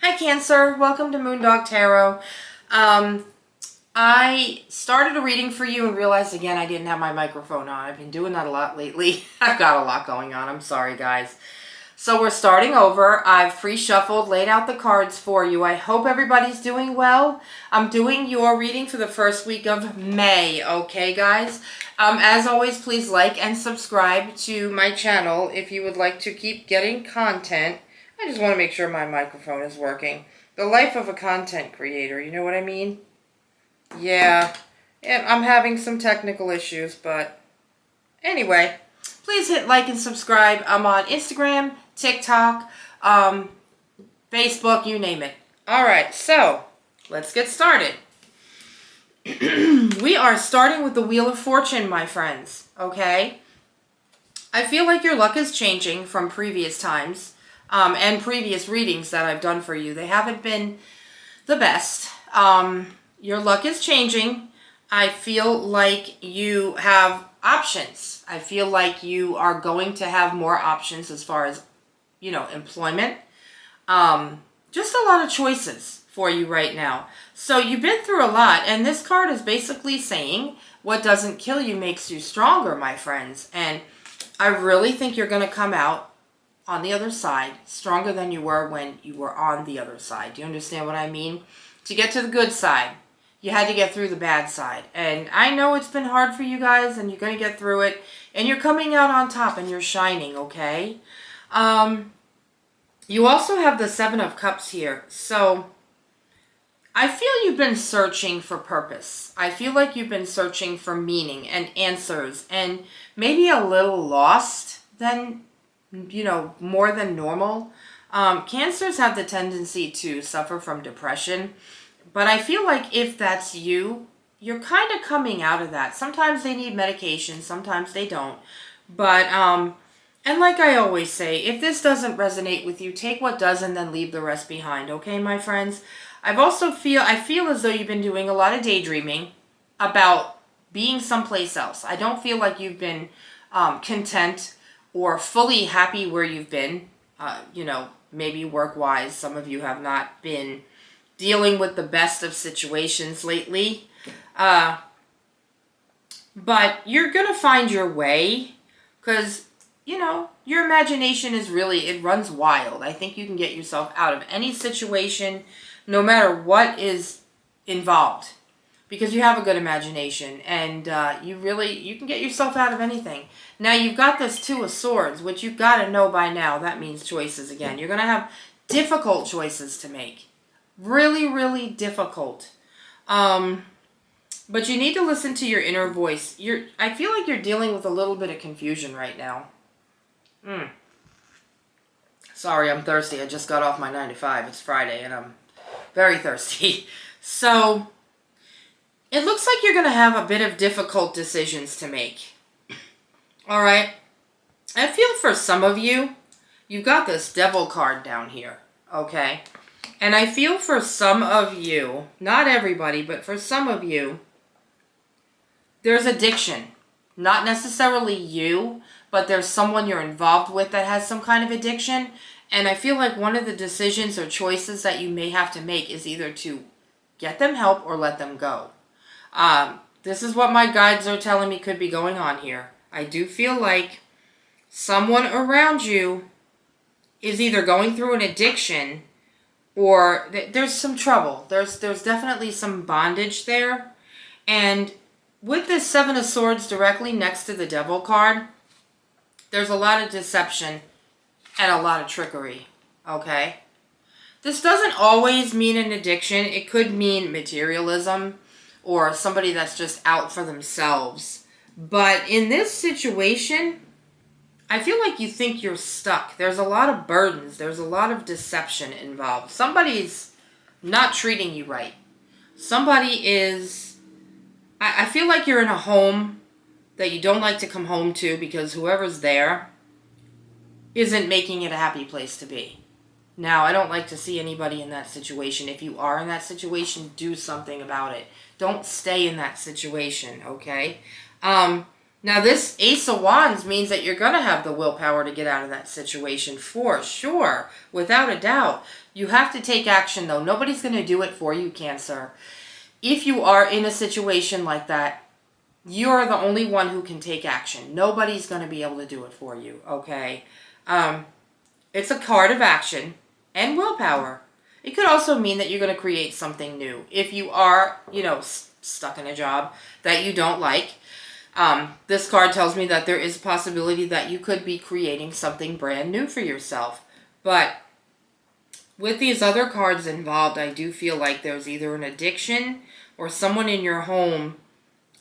Hi Cancer, welcome to Moondog Tarot. I started a reading for you and realized again I didn't have my microphone on. I've been doing that a lot lately. I've got a lot going on. I'm sorry guys. So we're starting over. I've pre-shuffled, laid out the cards for you. I hope everybody's doing well. I'm doing your reading for the first week of May, okay guys? As always, please like and subscribe to my channel if you would like to keep getting content. I just want to make sure my microphone is working. The life of a content creator, you know what I mean? Yeah, I'm having some technical issues, but anyway, please hit like and subscribe. I'm on Instagram, TikTok, Facebook, you name it. Alright, so let's get started. We are starting with the Wheel of Fortune, my friends, okay? I feel like your luck is changing from previous times. And previous readings that I've done for you. They haven't been the best. Your luck is changing. I feel like you have options. I feel like you are going to have more options as far as, you know, employment. Just a lot of choices for you right now. So you've been through a lot, and this card is basically saying what doesn't kill you makes you stronger, my friends. And I really think you're going to come out on the other side stronger than you were when you were on the other side. Do you understand what I mean? To get to the good side, you had to get through the bad side. And I know it's been hard for you guys, and you're going to get through it. And you're coming out on top, and you're shining, okay? You also have the Seven of Cups here. So I feel you've been searching for purpose. I feel like you've been searching for meaning and answers, and maybe a little lost than, you know, more than normal. Cancers have the tendency to suffer from depression, but I feel like if that's you, you're kind of coming out of that. Sometimes they need medication, sometimes they don't. But, and like I always say, if this doesn't resonate with you, take what does and then leave the rest behind, okay, my friends? I feel as though you've been doing a lot of daydreaming about being someplace else. I don't feel like you've been content or fully happy where you've been, you know, maybe work-wise. Some of you have not been dealing with the best of situations lately. But you're going to find your way because, you know, your imagination is really, it runs wild. I think you can get yourself out of any situation, no matter what is involved, because you have a good imagination, and you can get yourself out of anything. Now, you've got this Two of Swords, which you've got to know by now. That means choices again. You're going to have difficult choices to make. Really, really difficult. But you need to listen to your inner voice. I feel like you're dealing with a little bit of confusion right now. Sorry, I'm thirsty. I just got off my 9 to 5. It's Friday, and I'm very thirsty. So it looks like you're going to have a bit of difficult decisions to make. All right. I feel for some of you, you've got this Devil card down here. Okay. And I feel for some of you, not everybody, but for some of you, there's addiction. Not necessarily you, but there's someone you're involved with that has some kind of addiction. And I feel like one of the decisions or choices that you may have to make is either to get them help or let them go. This is what my guides are telling me could be going on here. I do feel like someone around you is either going through an addiction or there's some trouble. There's definitely some bondage there. And with this Seven of Swords directly next to the Devil card, there's a lot of deception and a lot of trickery, okay? This doesn't always mean an addiction. It could mean materialism or somebody that's just out for themselves. But in this situation, I feel like you think you're stuck. There's a lot of burdens. There's a lot of deception involved. Somebody's not treating you right. Somebody is... I feel like you're in a home that you don't like to come home to because whoever's there isn't making it a happy place to be. Now, I don't like to see anybody in that situation. If you are in that situation, do something about it. Don't stay in that situation, okay? Now, this Ace of Wands means that you're going to have the willpower to get out of that situation for sure, without a doubt. You have to take action, though. Nobody's going to do it for you, Cancer. If you are in a situation like that, you're the only one who can take action. Nobody's going to be able to do it for you, okay? It's a card of action and willpower. It could also mean that you're going to create something new. If you are, stuck in a job that you don't like, this card tells me that there is a possibility that you could be creating something brand new for yourself. But with these other cards involved, I do feel like there's either an addiction or someone in your home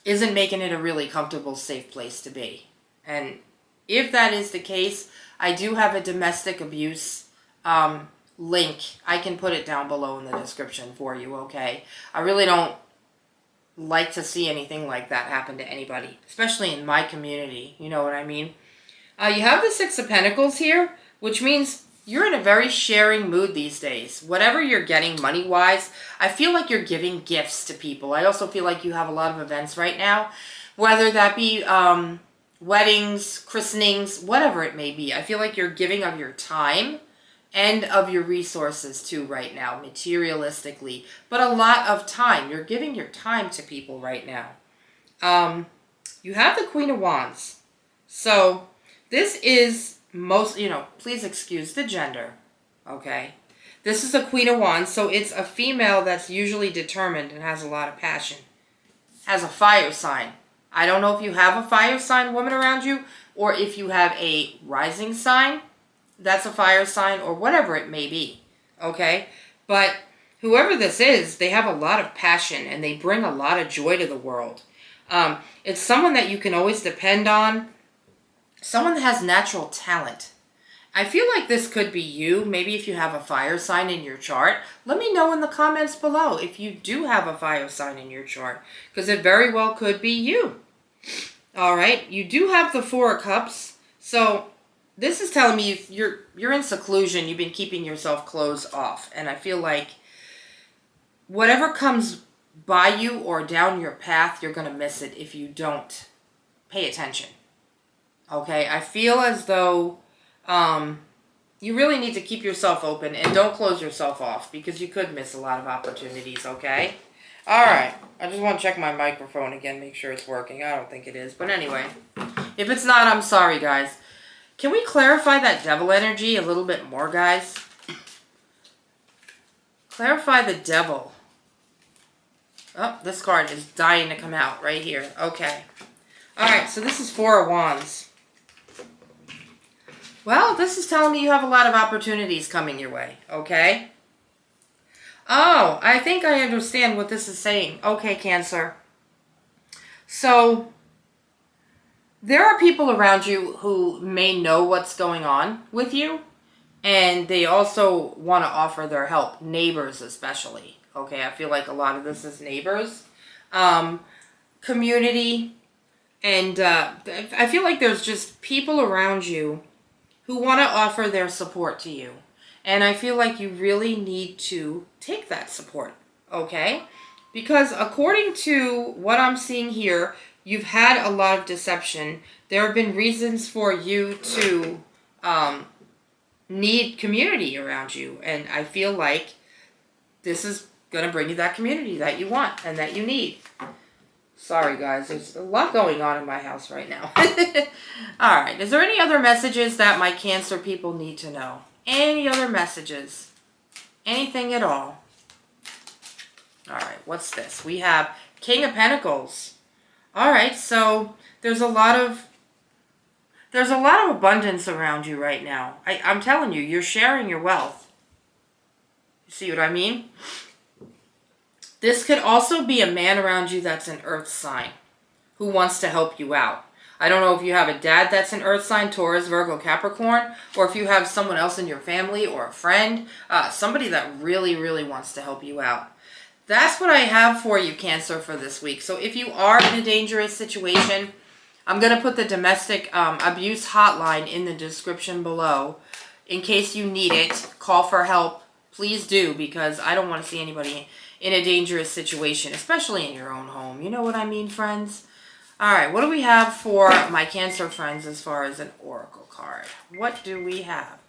isn't making it a really comfortable, safe place to be. And if that is the case, I do have a domestic abuse link. I can put it down below in the description for you, okay? I really don't like to see anything like that happen to anybody, especially in my community. You know what I mean? You have the Six of Pentacles here, which means you're in a very sharing mood these days. Whatever you're getting money-wise, I feel like you're giving gifts to people. I also feel like you have a lot of events right now, whether that be weddings, christenings, whatever it may be. I feel like you're giving of your time and of your resources too right now, materialistically. But a lot of time. You're giving your time to people right now. You have the Queen of Wands. So this is please excuse the gender, okay? This is a Queen of Wands, so it's a female that's usually determined and has a lot of passion. Has a fire sign. I don't know if you have a fire sign woman around you, or if you have a rising sign that's a fire sign, or whatever it may be, okay? But whoever this is, they have a lot of passion, and they bring a lot of joy to the world. It's someone that you can always depend on, someone that has natural talent. I feel like this could be you. Maybe if you have a fire sign in your chart, let me know in the comments below if you do have a fire sign in your chart, because it very well could be you. All right, you do have the Four of Cups, so this is telling me you're in seclusion. You've been keeping yourself closed off. And I feel like whatever comes by you or down your path, you're going to miss it if you don't pay attention. Okay? I feel as though you really need to keep yourself open and don't close yourself off, because you could miss a lot of opportunities, okay? All right. I just want to check my microphone again, make sure it's working. I don't think it is. But anyway, if it's not, I'm sorry, guys. Can we clarify that devil energy a little bit more, guys? Clarify the devil. Oh, this card is dying to come out right here. Okay. All right, so this is Four of Wands. Well, this is telling me you have a lot of opportunities coming your way, okay? Oh, I think I understand what this is saying. Okay, Cancer. So there are people around you who may know what's going on with you, and they also want to offer their help. Neighbors especially. Okay, I feel like a lot of this is neighbors. Community. And I feel like there's just people around you who want to offer their support to you. And I feel like you really need to take that support. Okay? Because according to what I'm seeing here, you've had a lot of deception. There have been reasons for you to need community around you. And I feel like this is going to bring you that community that you want and that you need. Sorry, guys. There's a lot going on in my house right now. All right. Is there any other messages that my Cancer people need to know? Any other messages? Anything at all? All right. What's this? We have King of Pentacles. All right. So there's a lot of abundance around you right now. I'm telling you, you're sharing your wealth. You see what I mean? This could also be a man around you that's an earth sign who wants to help you out. I don't know if you have a dad that's an earth sign, Taurus, Virgo, Capricorn, or if you have someone else in your family or a friend, somebody that really, really wants to help you out. That's what I have for you, Cancer, for this week. So if you are in a dangerous situation, I'm going to put the domestic abuse hotline in the description below. In case you need it, call for help. Please do, because I don't want to see anybody in a dangerous situation, especially in your own home. You know what I mean, friends? All right, what do we have for my Cancer friends as far as an oracle card? What do we have?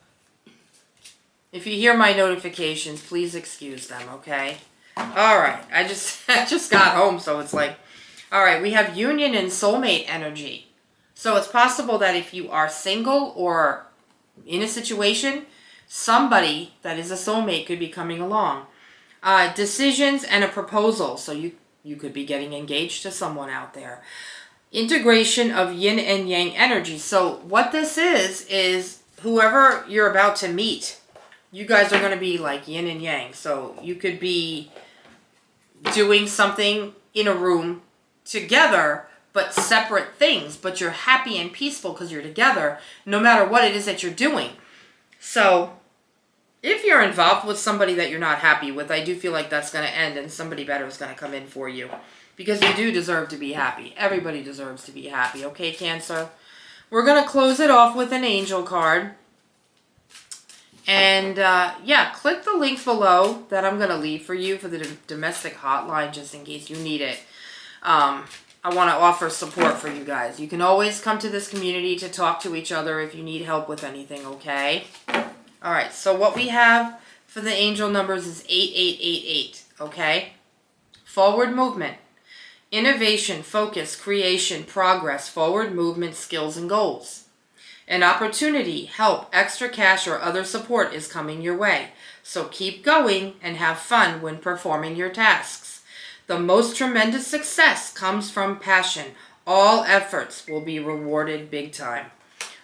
If you hear my notifications, please excuse them, okay? All right, I just got home, so it's like, all right, we have union and soulmate energy. So it's possible that if you are single or in a situation, somebody that is a soulmate could be coming along. Decisions and a proposal. So you could be getting engaged to someone out there. Integration of yin and yang energy. So what this is whoever you're about to meet, you guys are going to be like yin and yang. So you could be doing something in a room together, but separate things, but you're happy and peaceful because you're together, no matter what it is that you're doing. So if you're involved with somebody that you're not happy with, I do feel like that's going to end and somebody better is going to come in for you, because you do deserve to be happy. Everybody deserves to be happy. Okay, Cancer? We're going to close it off with an angel card. And yeah, click the link below that I'm going to leave for you for the domestic hotline, just in case you need it. I want to offer support for you guys. You can always come to this community to talk to each other if you need help with anything, okay? All right, so what we have for the angel numbers is 8888, okay? Forward movement, innovation, focus, creation, progress, forward movement, skills, and goals. An opportunity, help, extra cash, or other support is coming your way. So keep going and have fun when performing your tasks. The most tremendous success comes from passion. All efforts will be rewarded big time.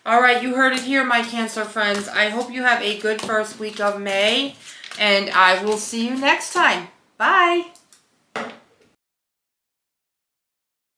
All right, you heard it here, my Cancer friends. I hope you have a good first week of May, and I will see you next time. Bye.